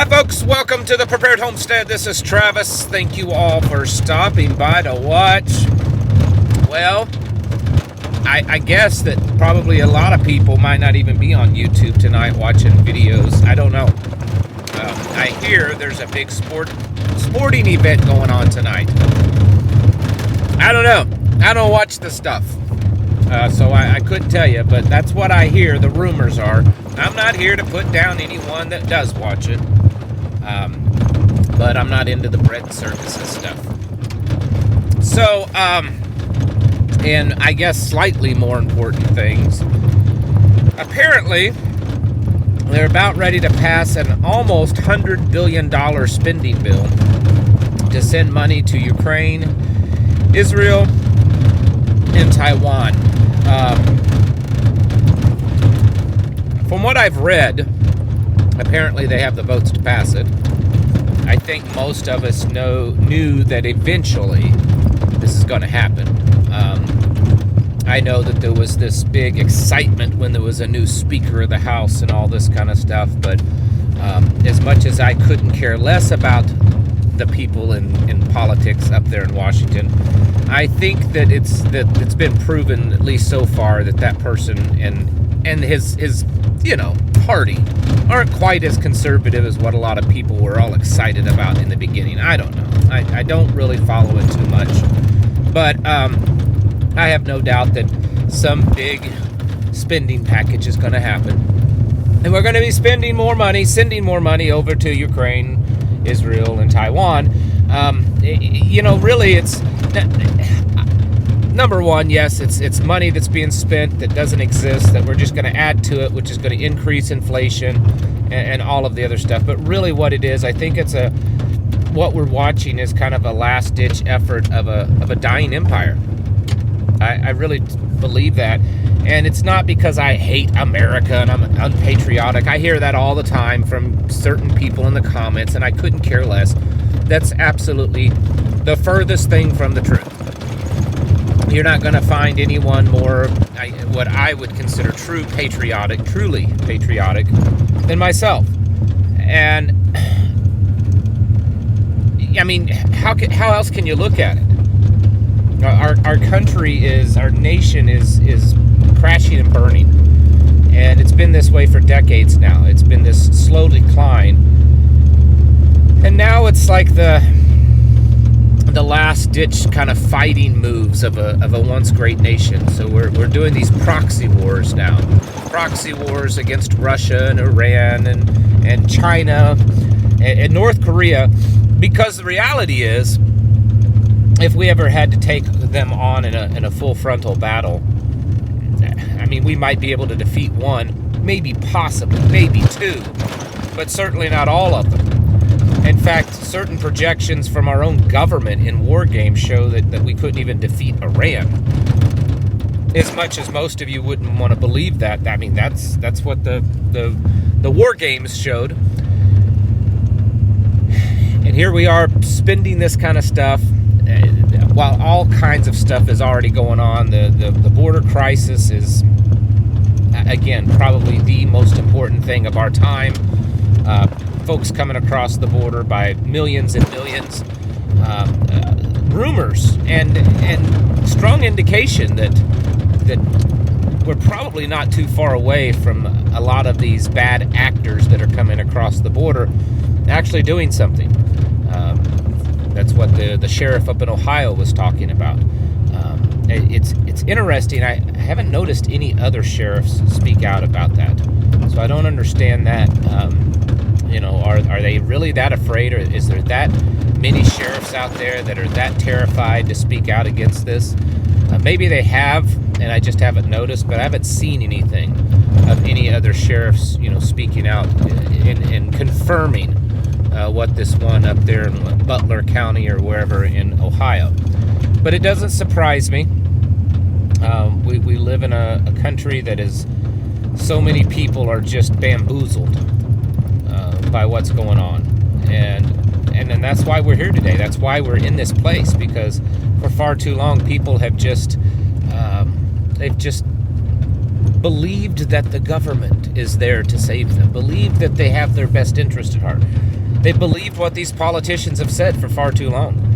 Hi folks, welcome to the Prepared Homestead. This is Travis. Thank you all for stopping by to watch. Well, I guess that probably a lot of people might not even be on YouTube tonight watching videos. I don't know. I hear there's a big sporting event going on tonight. I don't know. I don't watch the stuff. So I couldn't tell you, but that's what I hear. The rumors are. I'm not here to put down anyone that does watch it. But I'm not into the bread circuses stuff. So, and I guess slightly more important things. Apparently, they're about ready to pass an almost $100 billion spending bill to send money to Ukraine, Israel, and Taiwan. From what I've read, apparently they have the votes to pass it. I think most of us knew that eventually this is going to happen. I know that there was this big excitement when there was a new Speaker of the House and all this kind of stuff, but as much as I couldn't care less about the people in politics up there in Washington, I think that it's been proven, at least so far, that person and his party aren't quite as conservative as what a lot of people were all excited about in the beginning. I don't know. I don't really follow it too much. But I have no doubt that some big spending package is going to happen. And we're going to be spending more money, sending more money over to Ukraine, Israel, and Taiwan. Really, it's... Number one, yes, it's money that's being spent that doesn't exist, that we're just going to add to it, which is going to increase inflation and all of the other stuff. But really what it is, I think what we're watching is kind of a last-ditch effort of a dying empire. I really believe that. And it's not because I hate America and I'm unpatriotic. I hear that all the time from certain people in the comments, and I couldn't care less. That's absolutely the furthest thing from the truth. You're not going to find anyone more, what I would consider truly patriotic than myself. And, I mean, how else can you look at it? Our country our nation is crashing and burning. And it's been this way for decades now. It's been this slow decline. And now it's like the last-ditch kind of fighting moves of a once great nation. So we're doing these proxy wars now. Proxy wars against Russia and Iran and China and North Korea. Because the reality is, if we ever had to take them on in a full frontal battle, I mean, we might be able to defeat one, maybe possibly, maybe two, but certainly not all of them. In fact, certain projections from our own government in war games show that we couldn't even defeat Iran. As much as most of you wouldn't want to believe that, I mean, that's what the war games showed. And here we are spending this kind of stuff while all kinds of stuff is already going on. The border crisis is, again, probably the most important thing of our time. Folks coming across the border by millions and millions. Rumors and strong indication that we're probably not too far away from a lot of these bad actors that are coming across the border actually doing something. That's what the sheriff up in Ohio was talking about. It's interesting. I haven't noticed any other sheriffs speak out about that, so I don't understand that. Are they really that afraid, or is there that many sheriffs out there that are that terrified to speak out against this? Maybe they have, and I just haven't noticed, but I haven't seen anything of any other sheriffs, speaking out and confirming what this one up there in Butler County or wherever in Ohio. But it doesn't surprise me. We live in a country that is, so many people are just bamboozled by what's going on, and then that's why we're here today. That's why we're in this place, because for far too long people have just they've just believed that the government is there to save them, believed that they have their best interest at heart. they believed what these politicians have said for far too long.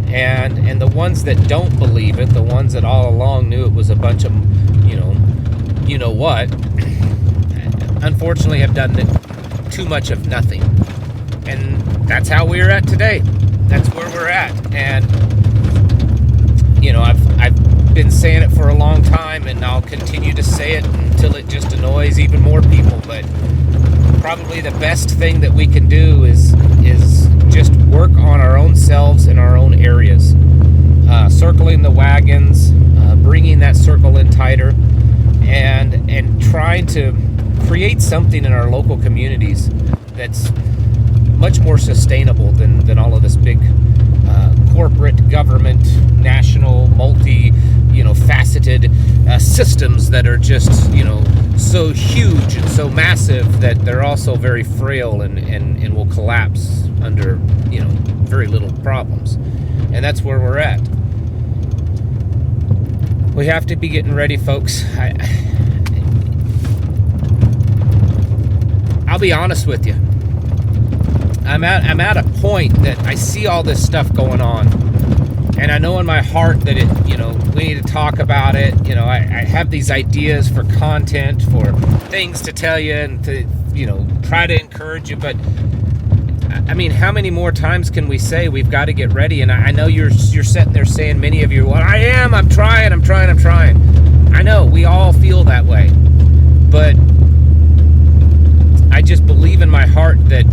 And the ones that don't believe it, the ones that all along knew it was a bunch of, you know what, unfortunately have done too much of nothing. And that's how we're at today. That's where we're at. And, I've been saying it for a long time, and I'll continue to say it until it just annoys even more people. But probably the best thing that we can do is just work on our own selves in our own areas. Circling the wagons, bringing that circle in tighter, and trying to create something in our local communities that's much more sustainable than all of this big corporate, government, national, faceted systems that are just, so huge and so massive that they're also very frail and will collapse under, very little problems. And that's where we're at. We have to be getting ready, folks. I'll be honest with you. I'm at a point that I see all this stuff going on, and I know in my heart that we need to talk about it. I have these ideas for content, for things to tell you and to, try to encourage you. But I mean, how many more times can we say we've got to get ready? And I know you're sitting there saying, many of you, well, I'm trying. I know we all feel that way, but I just believe in my heart that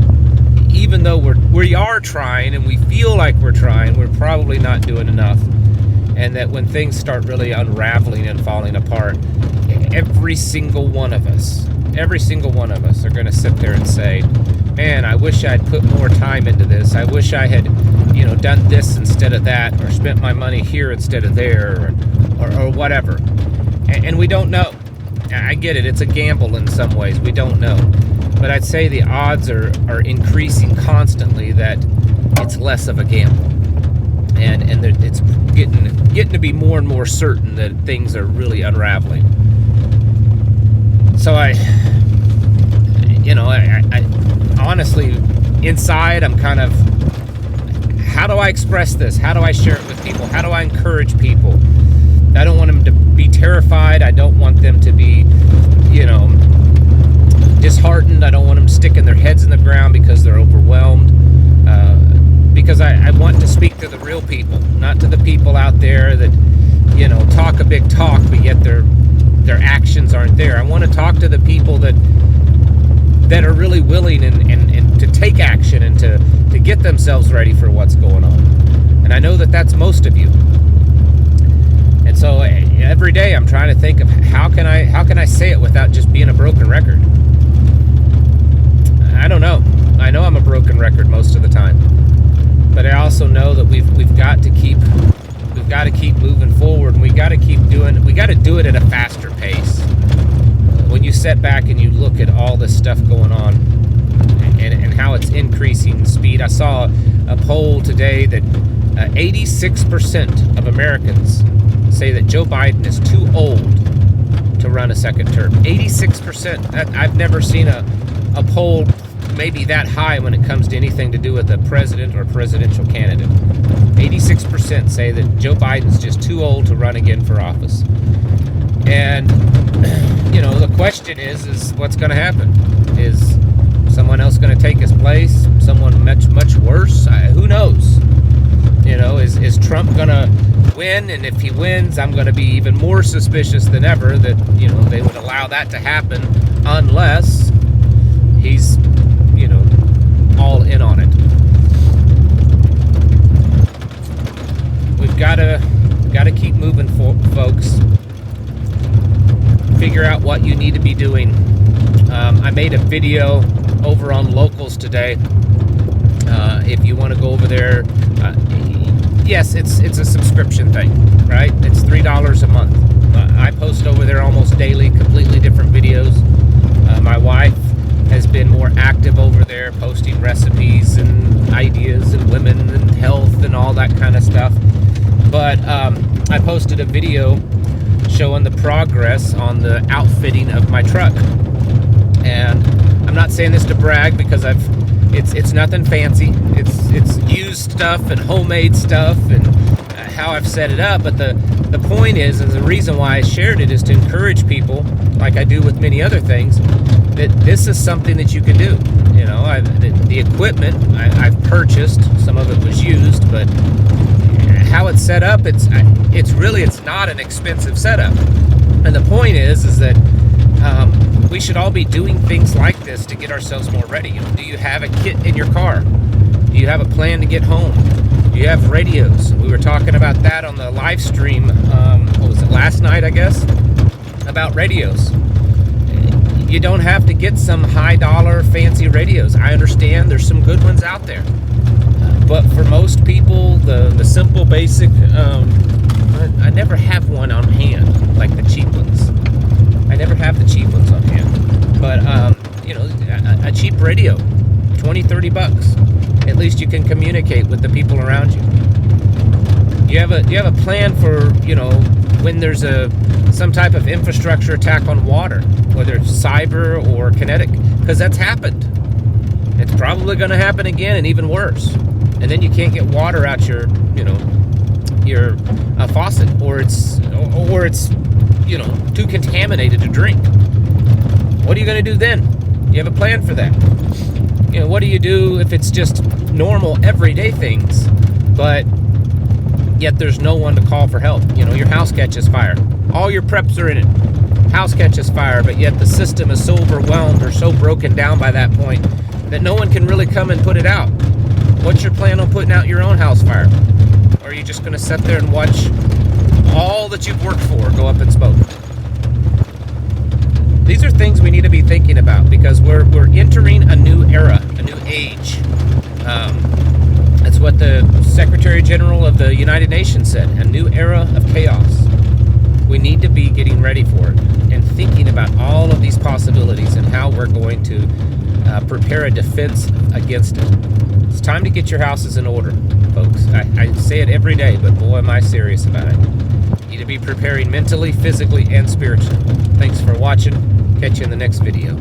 even though we are trying and we feel like we're trying, we're probably not doing enough. And that when things start really unraveling and falling apart, every single one of us are going to sit there and say, man, I wish I'd put more time into this. I wish I had, done this instead of that, or spent my money here instead of there, or whatever. And we don't know. I get it. It's a gamble in some ways. We don't know. But I'd say the odds are increasing constantly that it's less of a gamble. And it's getting to be more and more certain that things are really unraveling. So I honestly, inside, I'm kind of, how do I express this? How do I share it with people? How do I encourage people? I don't want them to be terrified. I don't want them to be, disheartened. I don't want them sticking their heads in the ground because they're overwhelmed. Because I want to speak to the real people, not to the people out there that, talk a big talk, but yet their actions aren't there. I want to talk to the people that are really willing and to take action and to get themselves ready for what's going on. And I know that that's most of you. And so every day I'm trying to think of how can I say it without just being a broken record. I don't know. I know I'm a broken record most of the time. But I also know that we've got to keep moving forward, and we got to do it at a faster pace. When you sit back and you look at all this stuff going on and how it's increasing speed. I saw a poll today that 86% of Americans say that Joe Biden is too old to run a second term. 86%. I've never seen a poll maybe that high when it comes to anything to do with a president or presidential candidate. 86% say that Joe Biden's just too old to run again for office. And, the question is what's going to happen? Is someone else going to take his place? Someone much, much worse? Who knows? Is Trump going to win? And if he wins, I'm going to be even more suspicious than ever that, they would allow that to happen unless he's, all in on it. We've got to keep moving, folks. Figure out what you need to be doing. I made a video over on Locals today. If you want to go over there, yes, it's a subscription thing, right? It's $3 a month. I post over there almost daily, completely different videos. My wife has been more active over there, posting recipes and ideas and women and health and all that kind of stuff. But I posted a video showing the progress on the outfitting of my truck. And I'm not saying this to brag, because I've It's nothing fancy. It's used stuff and homemade stuff and how I've set it up. But the point is the reason why I shared it is to encourage people, like I do with many other things, that this is something that you can do. You know, the equipment I've purchased. Some of it was used, but how it's set up, it's not an expensive setup. And the point is that we should all be doing things like this to get ourselves more ready. You know, do you have a kit in your car? Do you have a plan to get home? Do you have radios? We were talking about that on the live stream, what was it, last night, I guess, about radios. You don't have to get some high dollar fancy radios. I understand there's some good ones out there. But for most people, the simple basic, I never have one on hand, like the cheap ones. I never have the cheap ones on hand. But, you know, a cheap radio, 20, 30 bucks. At least you can communicate with the people around you. You have a plan for, you know, when there's some type of infrastructure attack on water, whether it's cyber or kinetic, because that's happened. It's probably going to happen again, and even worse. And then you can't get water out your faucet, or it's you know, too contaminated to drink. What are you going to do then? You have a plan for that. You know, what do you do if it's just normal everyday things, but yet there's no one to call for help? You know, your house catches fire. All your preps are in it. House catches fire, but yet the system is so overwhelmed or so broken down by that point that no one can really come and put it out. What's your plan on putting out your own house fire? Or are you just going to sit there and watch all that you've worked for go up in smoke? These are things we need to be thinking about, because we're entering a new era, a new age. That's what the Secretary General of the United Nations said, a new era of chaos. We need to be getting ready for it and thinking about all of these possibilities and how we're going to prepare a defense against it. It's time to get your houses in order, folks. I say it every day, but boy, am I serious about it. You need to be preparing mentally, physically, and spiritually. Thanks for watching. Catch you in the next video.